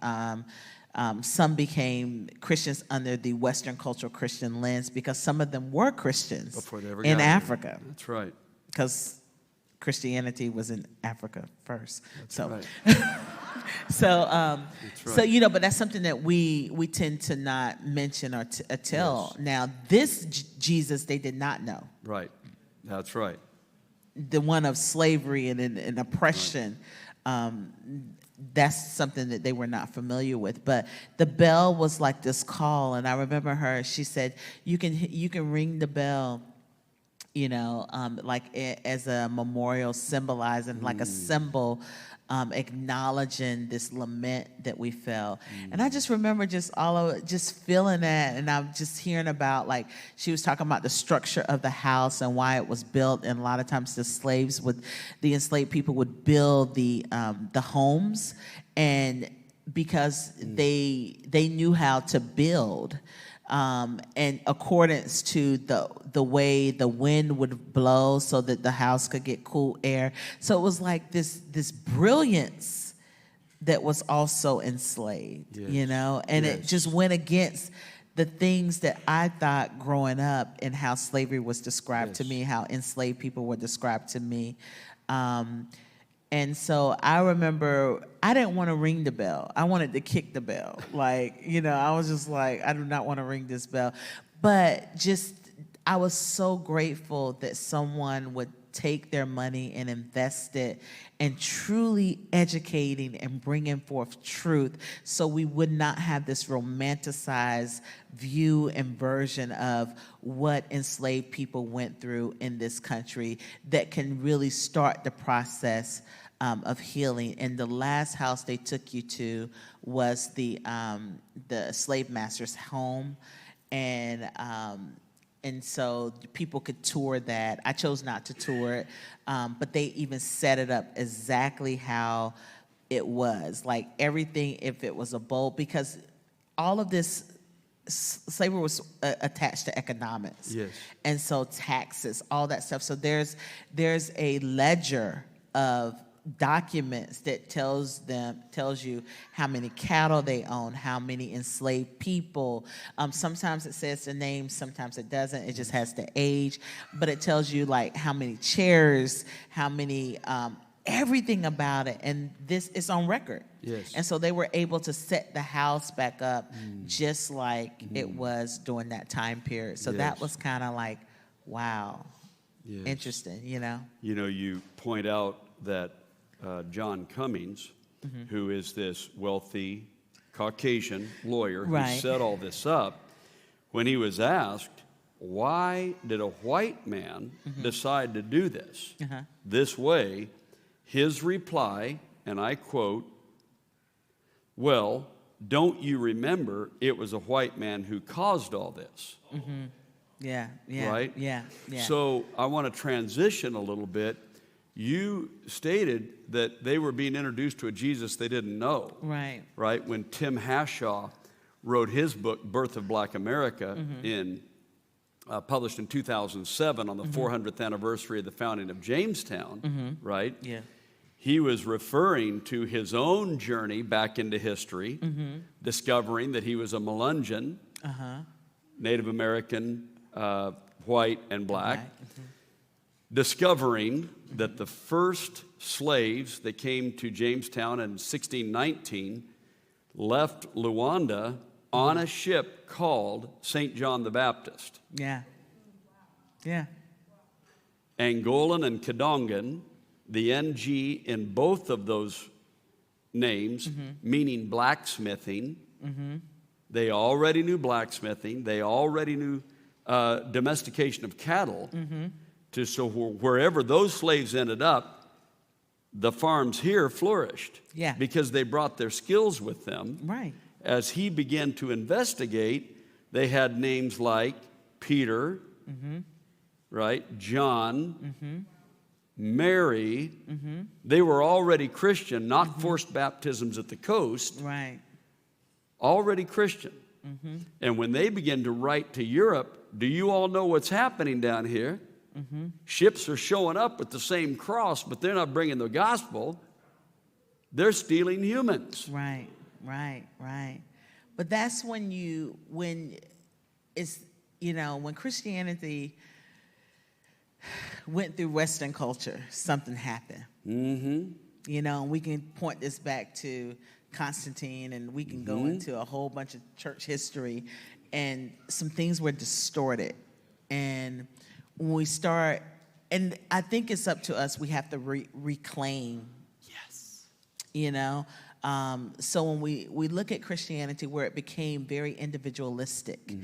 Speaker 4: some became Christians under the Western cultural Christian lens, because some of them were Christians in Africa.
Speaker 3: That's right.
Speaker 4: Because Christianity was in Africa first.
Speaker 3: That's right.
Speaker 4: So you know, but that's something that we tend to not mention or tell. Yes. Now, this Jesus they did not know.
Speaker 3: Right. That's right.
Speaker 4: The one of slavery and oppression. Right. That's something that they were not familiar with. But the bell was like this call, and I remember her. She said, "You can ring the bell." You know, like as a memorial, symbolizing like a symbol, acknowledging this lament that we felt. And I just remember just feeling that, and I'm just hearing about, like, she was talking about the structure of the house and why it was built. And a lot of times the enslaved people would build the homes, and because they knew how to build. In accordance to the way the wind would blow so that the house could get cool air. So it was like this brilliance that was also enslaved, you know? And it just went against the things that I thought growing up and how slavery was described to me, how enslaved people were described to me. And so I remember I didn't want to ring the bell. I wanted to kick the bell. Like, you know, I was just like, I do not want to ring this bell. But just, I was so grateful that someone would take their money and invest it in truly educating and bringing forth truth, so we would not have this romanticized view and version of what enslaved people went through in this country that can really start the process of healing. And the last house they took you to was the slave master's home, and so people could tour that. I chose not to tour it, but they even set it up exactly how it was. Like everything, if it was a bowl, because all of this slavery was attached to economics.
Speaker 3: Yes.
Speaker 4: And so taxes, all that stuff. So there's a ledger of documents that tells you how many cattle they own, how many enslaved people. Sometimes it says the name, sometimes it doesn't. It just has the age, but it tells you like how many chairs, how many, everything about it. And this is on record.
Speaker 3: Yes.
Speaker 4: And so they were able to set the house back up just like it was during that time period. So that was kind of like, wow, interesting, you know?
Speaker 3: You know, you point out that John Cummings, who is this wealthy Caucasian lawyer who set all this up, when he was asked, why did a white man decide to do this this way, his reply, and I quote, well, don't you remember it was a white man who caused all this?
Speaker 4: Yeah, yeah,
Speaker 3: right?
Speaker 4: Yeah.
Speaker 3: So I want to transition a little bit. You stated that they were being introduced to a Jesus they didn't know.
Speaker 4: Right.
Speaker 3: Right? When Tim Hashaw wrote his book, Birth of Black America, published in 2007 on the 400th anniversary of the founding of Jamestown, right?
Speaker 4: Yeah.
Speaker 3: He was referring to his own journey back into history, discovering that he was a Melungeon, Native American, white and black, discovering that the first slaves that came to Jamestown in 1619 left Luanda on a ship called St. John the Baptist.
Speaker 4: Yeah. Yeah.
Speaker 3: Angolan and Kadongan, the NG in both of those names, meaning blacksmithing. They already knew blacksmithing. They already knew domestication of cattle. So wherever those slaves ended up, the farms here flourished.
Speaker 4: Yeah.
Speaker 3: Because they brought their skills with them.
Speaker 4: Right.
Speaker 3: As he began to investigate, they had names like Peter, right? John, Mary. They were already Christian, not forced baptisms at the coast.
Speaker 4: Right.
Speaker 3: Already Christian. And when they began to write to Europe, do you all know what's happening down here? Ships are showing up with the same cross, but they're not bringing the gospel. They're stealing humans.
Speaker 4: Right. But that's when Christianity went through Western culture, something happened. You know, and we can point this back to Constantine, and we can go into a whole bunch of church history, and some things were distorted. And when we start, and I think it's up to us, we have to reclaim.
Speaker 3: Yes.
Speaker 4: You know? So when we look at Christianity, where it became very individualistic,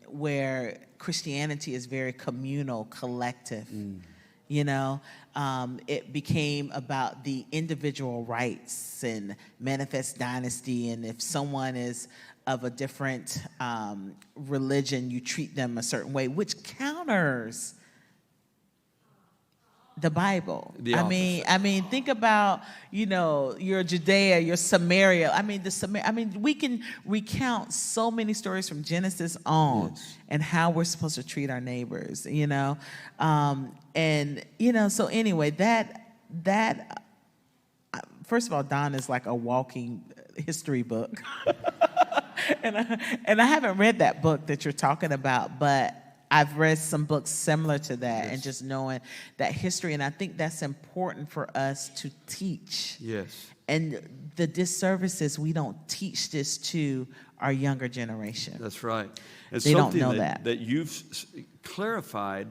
Speaker 4: where Christianity is very communal, collective, you know, it became about the individual rights and manifest dynasty, and if someone is of a different religion, you treat them a certain way, which counters the Bible. I mean, think about, you know, your Judea, your Samaria. We can recount so many stories from Genesis on, and how we're supposed to treat our neighbors, you know, and you know. So anyway, that first of all, Don is like a walking history book, and I haven't read that book that you're talking about, but I've read some books similar to that, and just knowing that history, and I think that's important for us to teach.
Speaker 3: Yes.
Speaker 4: And the disservice is we don't teach this to our younger generation.
Speaker 3: That's right. It's
Speaker 4: they
Speaker 3: something
Speaker 4: don't know
Speaker 3: that you've clarified,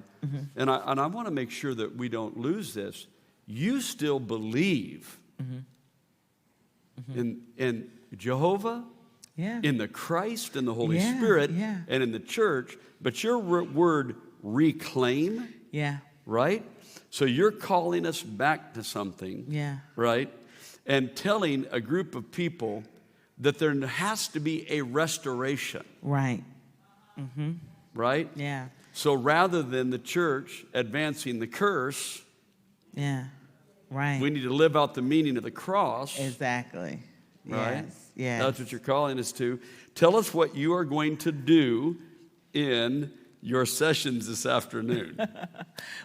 Speaker 3: and I want to make sure that we don't lose this. You still believe in Jehovah, in the Christ and the Holy Spirit, and in the church, but your word reclaim, right? So you're calling us back to something,
Speaker 4: Yeah.
Speaker 3: right? And telling a group of people that there has to be a restoration,
Speaker 4: Right.
Speaker 3: right?
Speaker 4: Yeah.
Speaker 3: So rather than the church advancing the curse,
Speaker 4: Yeah. Right.
Speaker 3: we need to live out the meaning of the cross,
Speaker 4: Exactly.
Speaker 3: right?
Speaker 4: Yes. Yes.
Speaker 3: That's what you're calling us to. Tell us what you are going to do in your sessions this afternoon.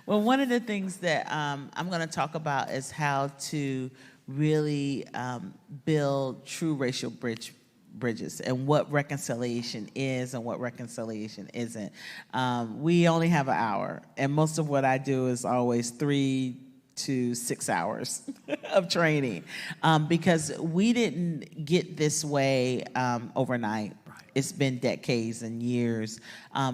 Speaker 4: Well, one of the things that I'm going to talk about is how to really build true racial bridges and what reconciliation is and what reconciliation isn't. We only have an hour, and most of what I do is always 3 to 6 hours of training because we didn't get this way overnight. It's been decades and years.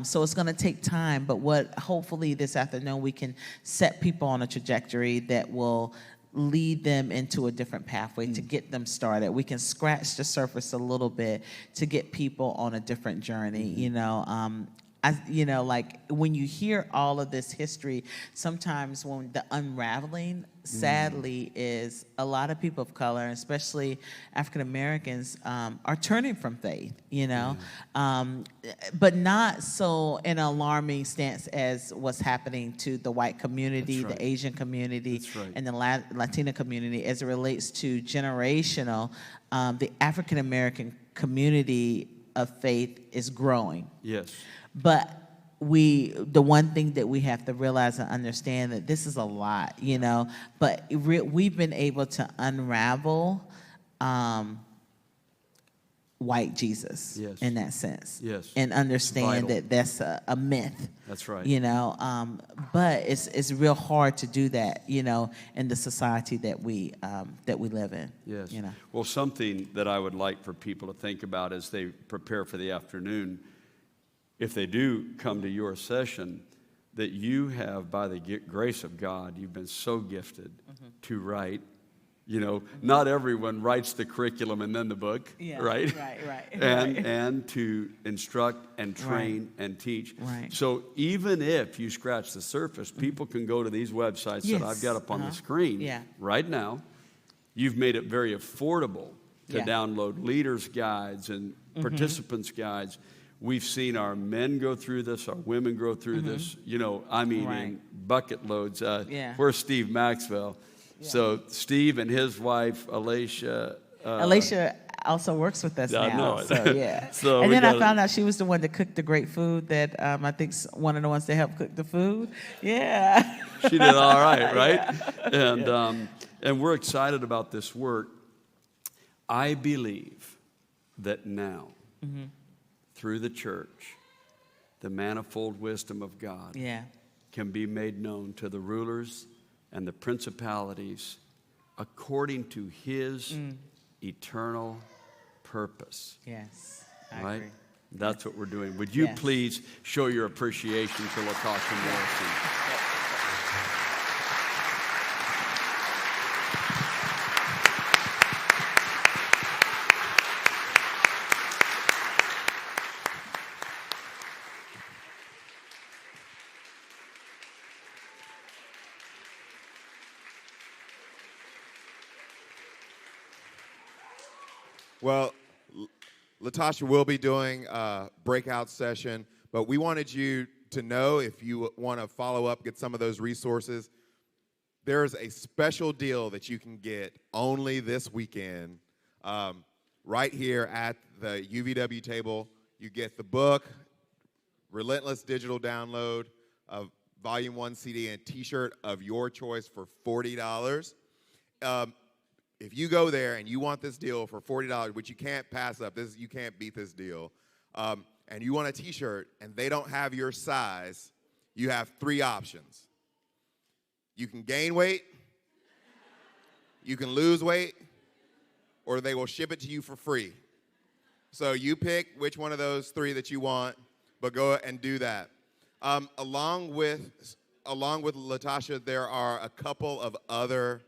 Speaker 4: So it's going to take time, but what hopefully this afternoon we can set people on a trajectory that will lead them into a different pathway to get them started. We can scratch the surface a little bit to get people on a different journey, you know. Like when you hear all of this history, sometimes when the unraveling, sadly, is a lot of people of color, especially African Americans, are turning from faith, you know, but not so in an alarming stance as what's happening to the white community,
Speaker 3: That's right.
Speaker 4: the Asian community,
Speaker 3: That's right.
Speaker 4: and the Latina community as it relates to generational. The African American community of faith is growing.
Speaker 3: Yes.
Speaker 4: But the one thing that we have to realize and understand that this is a lot, you know, but we've been able to unravel white Jesus
Speaker 3: Yes.
Speaker 4: in that sense.
Speaker 3: Yes.
Speaker 4: And understand
Speaker 3: Vital.
Speaker 4: that that's a myth.
Speaker 3: That's right.
Speaker 4: You know, but it's real hard to do that, you know, in the society that we live in.
Speaker 3: Yes.
Speaker 4: You know.
Speaker 3: Well, something that I would like for people to think about as they prepare for the afternoon, if they do come to your session, that you have, by the grace of God, you've been so gifted to write. You know, not everyone writes the curriculum and then the book,
Speaker 4: Yeah,
Speaker 3: right?
Speaker 4: right.
Speaker 3: And to instruct and train and teach.
Speaker 4: Right.
Speaker 3: So even if you scratch the surface, people can go to these websites
Speaker 4: Yes.
Speaker 3: that I've got up on the screen right now. You've made it very affordable to download leaders' guides and participants' guides. We've seen our men go through this, our women go through this, you know, I mean, in bucket loads. Where's Steve Maxwell? Yeah. So Steve and his wife, Alicia.
Speaker 4: Alicia also works with us now.
Speaker 3: I know it.
Speaker 4: So, yeah.
Speaker 3: So
Speaker 4: and then I found out she was the one that cooked the great food that I think one of the ones that helped cook the food. Yeah.
Speaker 3: She did all right, right? And we're excited about this work. I believe that now, through the church, the manifold wisdom of God can be made known to the rulers and the principalities according to his eternal purpose.
Speaker 4: Yes, I
Speaker 3: right?
Speaker 4: agree.
Speaker 3: That's what we're doing. Would you please show your appreciation to LaTosha Morrison?
Speaker 1: Well, LaTosha will be doing a breakout session, but we wanted you to know, if you want to follow up, get some of those resources, there's a special deal that you can get only this weekend right here at the UVW table. You get the book, Relentless Digital Download of Volume 1 CD and T-shirt of your choice for $40. If you go there and you want this deal for $40, which you can't pass up, you can't beat this deal, and you want a T-shirt and they don't have your size, you have 3 options. You can gain weight, you can lose weight, or they will ship it to you for free. So you pick which one of those 3 that you want, but go and do that. Along with LaTosha, there are a couple of other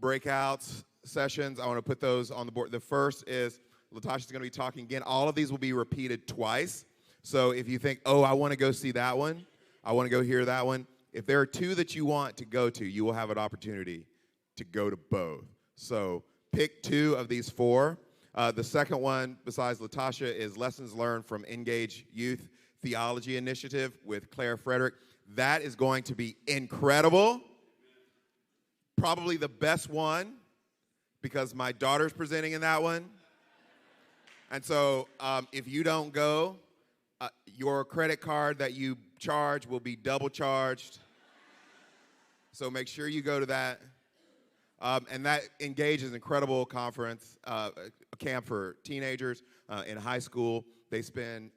Speaker 1: breakouts sessions. I want to put those on the board. The first is LaTosha's going to be talking again. All of these will be repeated twice. So if you think, oh, I want to go see that one, I want to go hear that one, if there are two that you want to go to, you will have an opportunity to go to both. So pick two of these four. The second one, besides Latasha, is Lessons Learned from Engage Youth Theology Initiative with Clare, Frederick. That is going to be incredible. Probably the best one because my daughter's presenting in that one. And so if you don't go, your credit card that you charge will be double charged. So make sure you go to that. And that Engage is an incredible conference, a camp for teenagers in high school. They spend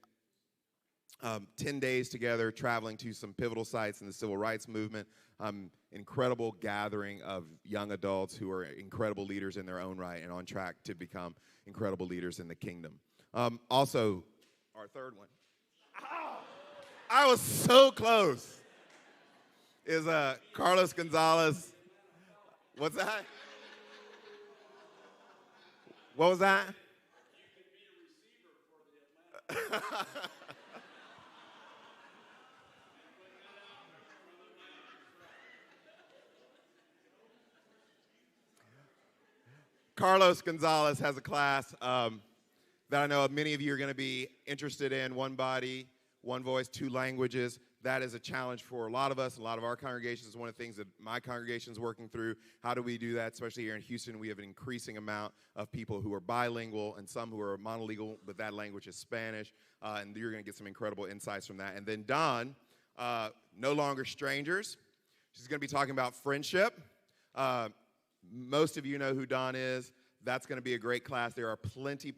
Speaker 1: 10 days together traveling to some pivotal sites in the civil rights movement. Incredible gathering of young adults who are incredible leaders in their own right and on track to become incredible leaders in the kingdom. Also, our third one. I was so close. Is Carlos Gonzalez. What's that? What was that? Carlos Gonzalez has a class that I know many of you are going to be interested in. One body, one voice, two languages. That is a challenge for a lot of us, a lot of our congregations. One of the things that my congregation is working through. How do we do that? Especially here in Houston, we have an increasing amount of people who are bilingual and some who are monolingual, but that language is Spanish. And you're going to get some incredible insights from that. And then Dawn, no longer strangers. She's going to be talking about friendship. Most of you know who Dawn is. That's going to be a great class. There are plenty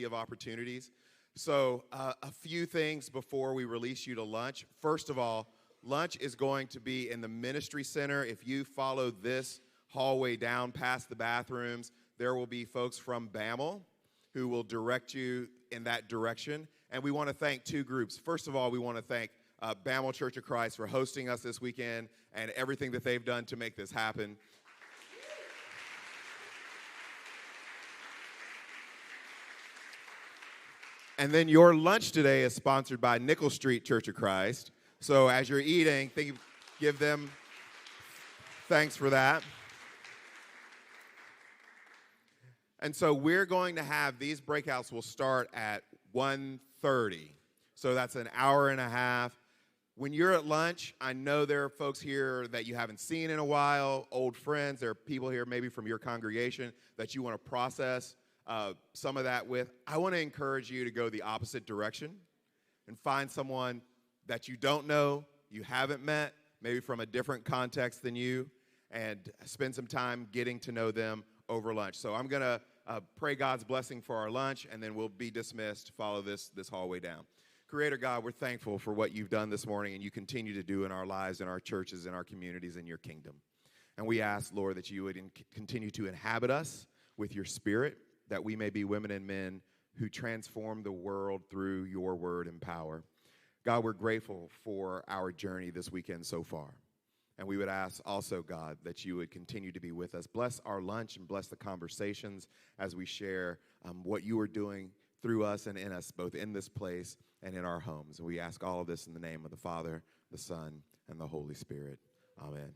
Speaker 1: of opportunities. So a few things before we release you to lunch. First of all, lunch is going to be in the ministry center. If you follow this hallway down past the bathrooms, there will be folks from BAML who will direct you in that direction. And we want to thank two groups. First of all, we want to thank BAML Church of Christ for hosting us this weekend and everything that they've done to make this happen. And then your lunch today is sponsored by Nickel Street Church of Christ. So as you're eating, give them thanks for that. And so we're going to have, these breakouts will start at 1:30. So that's an hour and a half. When you're at lunch, I know there are folks here that you haven't seen in a while, old friends. There are people here maybe from your congregation that you want to process some of that with. I want to encourage you to go the opposite direction and find someone that you don't know, you haven't met, maybe from a different context than you, and spend some time getting to know them over lunch. So I'm going to pray God's blessing for our lunch, and then we'll be dismissed. Follow this hallway down. Creator God, we're thankful for what you've done this morning and you continue to do in our lives, in our churches, in our communities, in your kingdom. And we ask, Lord, that you would continue to inhabit us with your spirit, that we may be women and men who transform the world through your word and power. God, we're grateful for our journey this weekend so far. And we would ask also, God, that you would continue to be with us. Bless our lunch and bless the conversations as we share what you are doing through us and in us, both in this place and in our homes. And we ask all of this in the name of the Father, the Son, and the Holy Spirit. Amen.